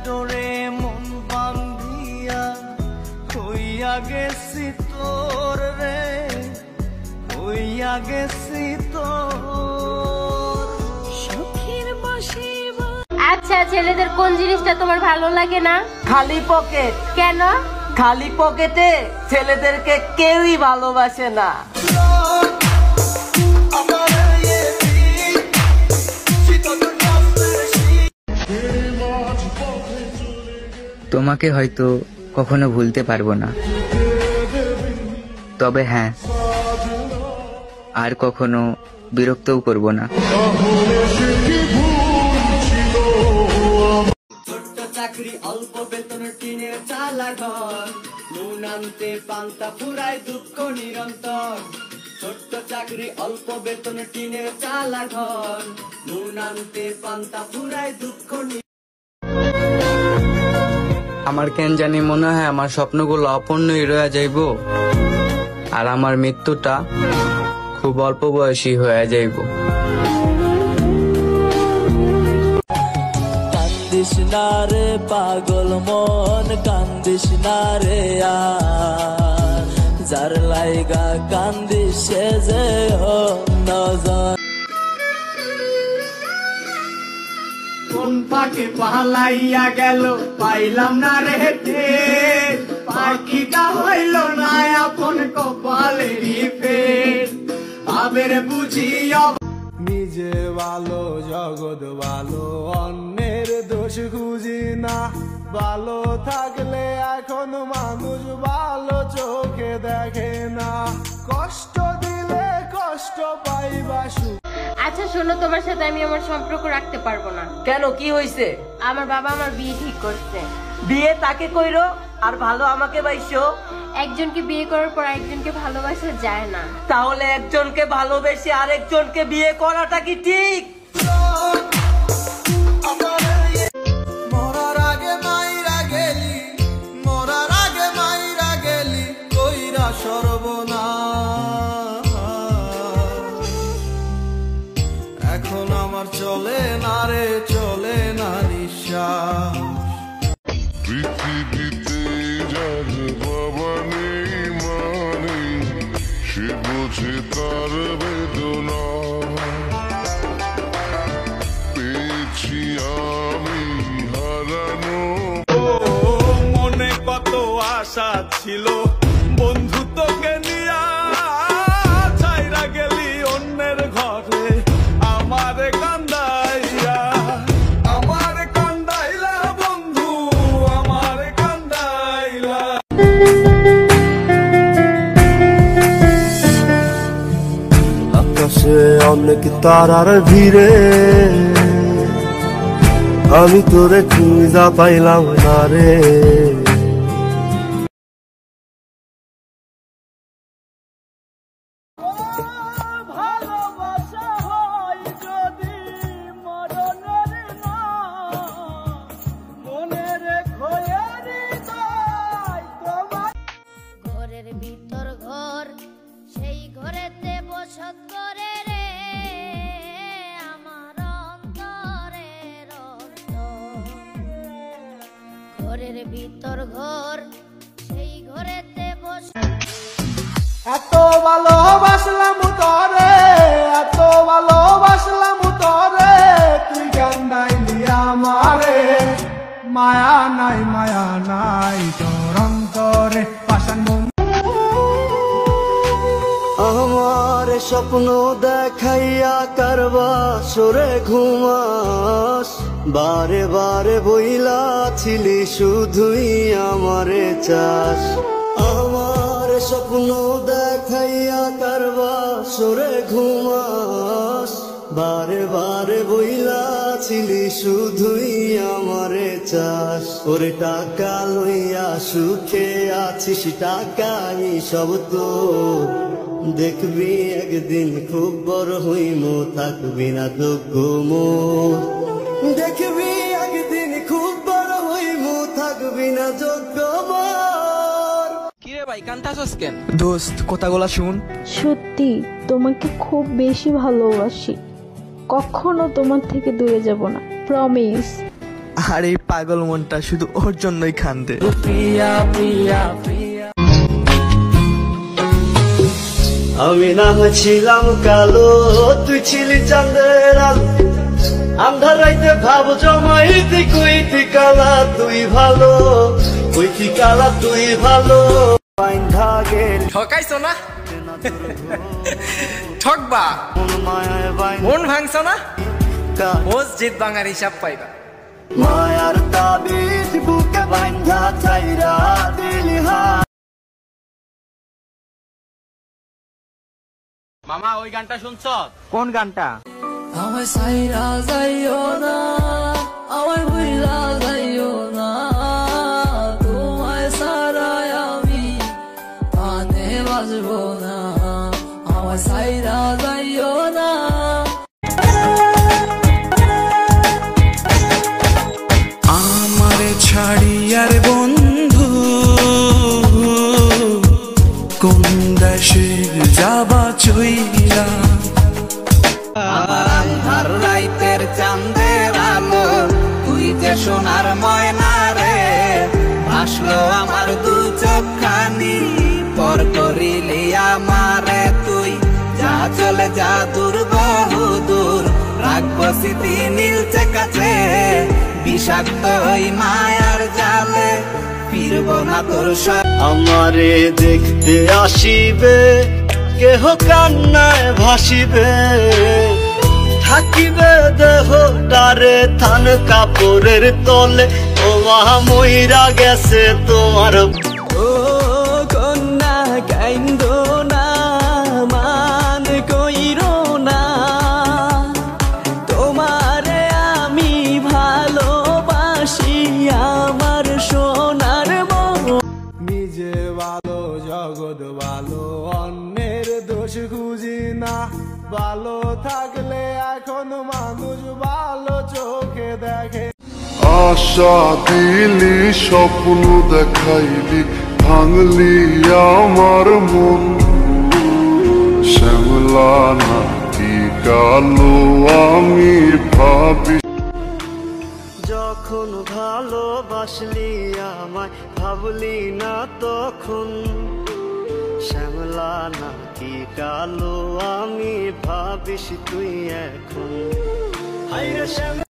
ডোরে মন বান্ধিয়া হইয়া গেছি তোর রে, হইয়া গেছি তোর সখীর বসে। আচ্ছা, ছেলেদের কোন জিনিসটা তোমার ভালো লাগে না? খালি পকেট। কেন? খালি পকেটে ছেলেদেরকে কেউই ভালোবাসে না। তোমাকে হয়তো কখনো ভুলতে পারবো না, তবে হ্যাঁ, আর কখনো বিরক্তও করব না। ছোট্ট চাকরি, অল্প বেতন, টিনের চালা ঘর, নুন আনতে পান্তা ফুরায় দুঃখ নিরন্তর। ছোট্ট চাকরি, অল্প বেতন, টিনের চালা ঘর, নুন আনতে পান্তা ফুরায় দুঃখ। আমার কেন জানি মনে হয় আমার স্বপ্নগুলো অপূর্ণই রয়ে যাইব, আর আমার মৃত্যুটা খুব অল্প বয়সী হয়ে যাইব। কান্দিস না রে পাগল মন, কান্দিস না রে আর, যার লাইগা কান্দিস সে যে অন্যজন। কোন পাখি পালাইয়া গেল পাইলাম না রে ঠের, পাখিটা হইল না আপন কপালেরই ফের। আবের বুঝিয়া নিজে ভালো জগৎ ভালো, অন্যের দোষ খুঁজি না। ভালো থাকলে এখন মানুষ ভালো চোখে দেখে না, কষ্ট দিলে কষ্ট পাইবা সুখ। আচ্ছা শোনো, তোমার সাথে আমি আমার সম্পর্ক রাখতে পারবো না। কেন, কি হইছে? আমার বাবা আমার বিয়ে ঠিক করছে। বিয়ে তাকে কইরো আর ভালো আমাকে বাইসো। একজনকে বিয়ে করার পর একজনকে ভালোবাসা যায় না। তাহলে একজনকে ভালোবেসে আরেকজনকে বিয়ে করাটা কি ঠিক? মরার আগে মাইরা গেলি, মরার আগে মাইরা গেলি কইরা সর্বনাশ। এখন আমার চলে না রে, চলে না নিঃশ্বাস। পৃথিবীতে যার বাবা নেই মা নেই, সে বোঝে তার বেদনা। পেয়েছি আমি হারানো, মনে কত আশা ছিল বন্ধু তোকে নিয়া, ছাইরা গেলি অন্যের ঘরে আমারে কান্দাইয়া। আমারে কান্দাইলা বন্ধু, আমারে কান্দাইলা। আকাশে অনেক তারার ভিড়ে আমি তোরে খুঁজা পাইলাম না রে। ঘরের ভিতর ঘর, সেই ঘরেতে বসত করে রে আমার অন্তরের অন্তর। ঘরের ভিতর ঘর, সেই ঘরেতে বসত। এত ভালোবাসলাম তোরে, এত ভালোবাসলাম তোরে, তুই কান্দাইলি আমারে। মায়া নাই, মায়া নাই তোর অন্তরে পাষাণ মন। আমার স্বপ্ন দেখাইয়া কারবা সরে ঘুমাস, বারে বারে বইলা ছিলি শুধুই আমারে চাস। আমার স্বপ্ন দেখাইয়া কারবা সরে ঘুমাস, বারে বারে বইলা ছিলি শুধুই আমারে চাস। ওরে টাকা লইয়া সুখে আছিস, টাকাই সব তো দেখবি একদিন খুব বড় হইমো, থাকবি না দুঃখ মোর। দেখবি একদিন খুব বড় হইমো, থাকবি না যোগ্য মোর। কিরে ভাই, কান্তাছস কেন? দোস্ত, কথাগুলা শুন। সত্যি তোমাকে খুব বেশি ভালোবাসি, কখনো তোমার থেকে দূরে যাব না, প্রমিস। আর এই পাগল মনটা শুধু ওর জন্যই খান্দে। আমি না হয়েছিলাম কালো, তুই ছিলি চাঁদের আলো। আন্ধার রাইতে ভাব জমাইতি কইতি কালা তুই ভালো, কইতি কালা তুই ভালো। ঠকাইছো না, ঠকবা, মন ভাঙছো না, মসজিদ ভাঙার হিসাব পাইবা। মায়ার তাবিজ বুকে বান্ধা চাইরা দিলি হাত। মামা ওই গানটা শুনছ? কোন গানটা? আমায় সাইরা যাইও না, আমায় ভুইলা যাইও না, তোমায় সারাই আমি আনে বাজবো না, আমায় সাইরা যাইও না। আমারে ছাড়িয়ার বন্ধু কোন দেশে যাবা চইলা, আমার আন্ধার রাইতের চাঁদের আলো, তুই যে সোনার ময়না রে, ভাসলো আমার দু চোখখানি, পর করিলি আমারে তুই, যা চলে যা দূর বহু দূর, রাখবো স্মৃতি নীলচে কাছে, বিষাক্ত ওই মায়ার জালে ফিরব না তোর সব। আমারে দেখতে আসিবে কেহ কান্নায় ভাসিবে, থাকিবে দেহ ডারে থান কাপড়ের তলে, ও মহা মইরা গেছে তোমার। ও কন্যা কাইন্দো না, মান কইরো না, তোমারে আমি ভালোবাসি আমার সোনার মন। নিজে ভালো জগৎ ভালো, অন্যের দোষ খুঁজি না, ভালো থাকলে এখন মানুষ ভালো চোখে দেখে। আশা দিলি স্বপ্ন দেখাইলি ভাঙলি আমার মন, শ্যামলা নাকি কালো আমি ভাবি। যখন ভালোবাসলি আমায় ভাবলি না তখন, শ্যামলা নাকি কালো আমি ভাবিস তুই এখন। হায়রে শ্যামলা।